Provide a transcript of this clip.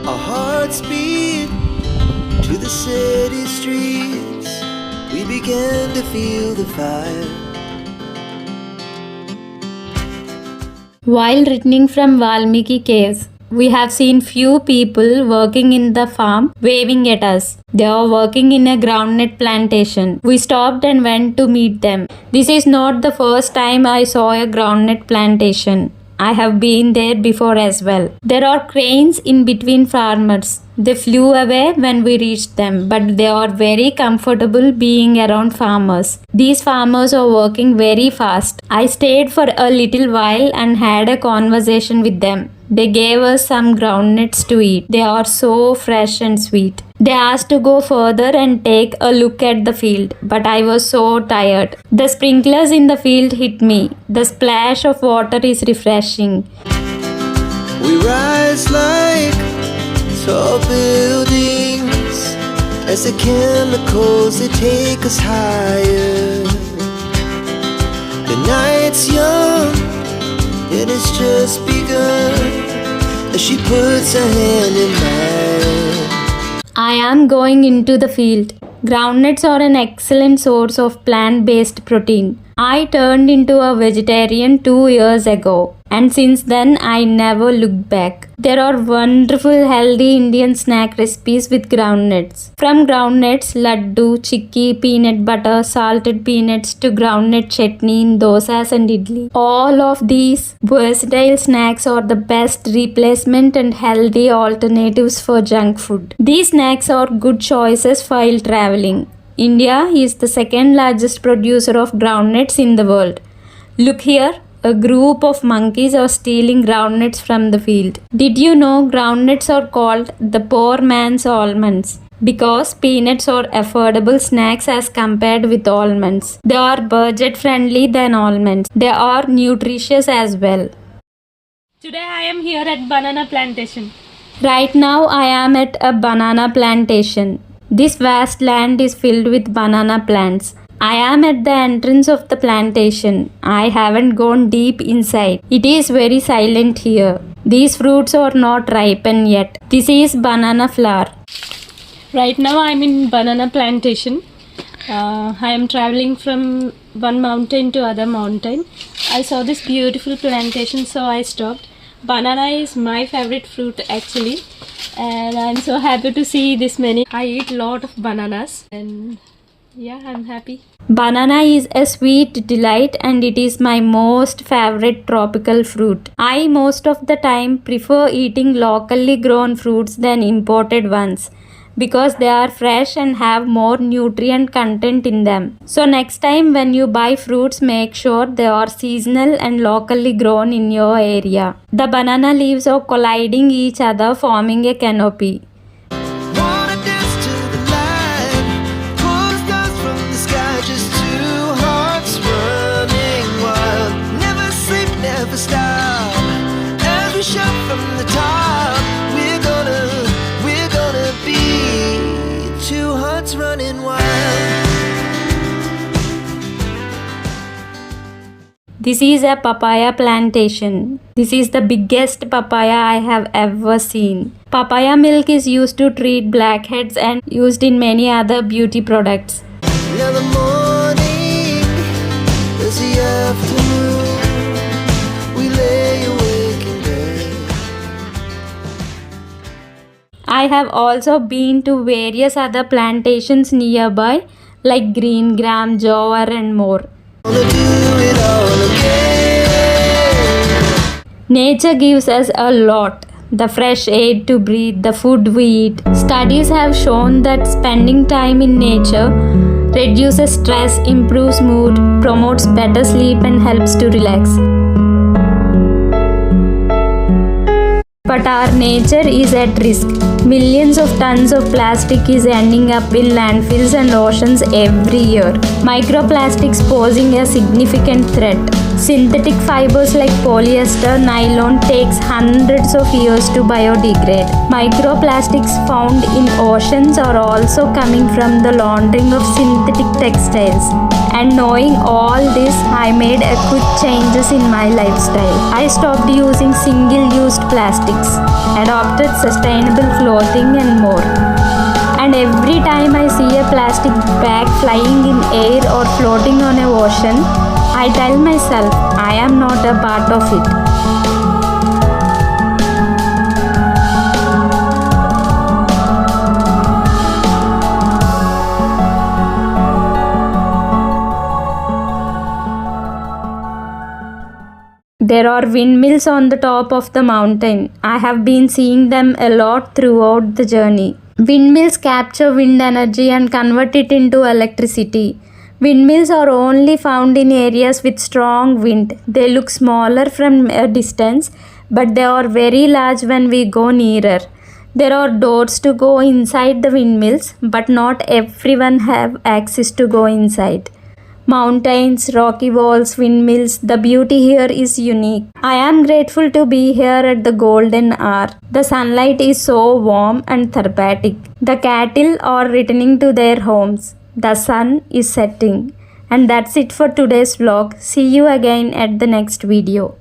Our hearts beat to the city streets. We began to feel the fire. While returning from Valmiki caves, we have seen few people working in the farm waving at us. They are working in a groundnut plantation. We stopped and went to meet them. This is not the first time I saw a groundnut plantation. I have been there before as well. There are cranes in between farmers. They flew away when we reached them, but they are very comfortable being around farmers. These farmers are working very fast. I stayed for a little while and had a conversation with them. They gave us some groundnuts to eat. They are so fresh and sweet. They asked to go further and take a look at the field, but I was so tired. The sprinklers in the field hit me. The splash of water is refreshing. We rise like tall buildings as the chemicals they take us higher. The night's young, it has just begun as she puts her hand in mine. I am going into the field. Groundnuts are an excellent source of plant-based protein. I turned into a vegetarian 2 years ago, and since then I never looked back. There are wonderful healthy Indian snack recipes with groundnuts. From groundnuts, laddu, chikki, peanut butter, salted peanuts to groundnut chutney in dosas and idli. All of these versatile snacks are the best replacement and healthy alternatives for junk food. These snacks are good choices while traveling. India is the second largest producer of groundnuts in the world. Look here, a group of monkeys are stealing groundnuts from the field. Did you know groundnuts are called the poor man's almonds? Because peanuts are affordable snacks as compared with almonds. They are budget friendly than almonds. They are nutritious as well. Today I am here at banana plantation. Right now I am at a banana plantation. This vast land is filled with banana plants. I am at the entrance of the plantation. I haven't gone deep inside. It is very silent here. These fruits are not ripened yet. This is banana flower. Right now I am in banana plantation. I am traveling from one mountain to other mountain. I saw this beautiful plantation, so I stopped. Banana is my favorite fruit actually, and I'm so happy to see this many. I eat lot of bananas and yeah, I'm happy. Banana is a sweet delight and it is my most favorite tropical fruit. I most of the time prefer eating locally grown fruits than imported ones, because they are fresh and have more nutrient content in them. So next time when you buy fruits, make sure they are seasonal and locally grown in your area. The banana leaves are colliding each other, forming a canopy. Wanna dance to the light, pull stars from the sky, just two hearts running wild. Never sleep, never stop, as we shout from the top. We're gonna be two hearts running wild. This is a papaya plantation. This is the biggest papaya I have ever seen. Papaya milk is used to treat blackheads and used in many other beauty products. Now the morning is the afternoon. We lay awake in bed. I have also been to various other plantations nearby like green gram, jowar and more. Wanna do it all again. Nature gives us a lot. The fresh air to breathe, the food we eat. Studies have shown that spending time in nature reduces stress, improves mood, promotes better sleep and helps to relax. But our nature is at risk. Millions of tons of plastic is ending up in landfills and oceans every year. Microplastics posing a significant threat. Synthetic fibers like polyester, nylon takes hundreds of years to biodegrade. Microplastics found in oceans are also coming from the laundering of synthetic textiles. And knowing all this, I made a quick changes in my lifestyle. I stopped using single-used plastic. bikes, adopted sustainable clothing and more. And every time I see a plastic bag flying in air or floating on a ocean, I tell myself I am not a part of it. There are windmills on the top of the mountain. I have been seeing them a lot throughout the journey. Windmills capture wind energy and convert it into electricity. Windmills are only found in areas with strong wind. They look smaller from a distance, but they are very large when we go nearer. There are doors to go inside the windmills, but not everyone have access to go inside. Mountains, rocky walls, windmills, the beauty here is unique. I am grateful to be here at the golden hour. The sunlight is so warm and therapeutic. The cattle are returning to their homes. The sun is setting. And that's it for today's vlog. See you again at the next video.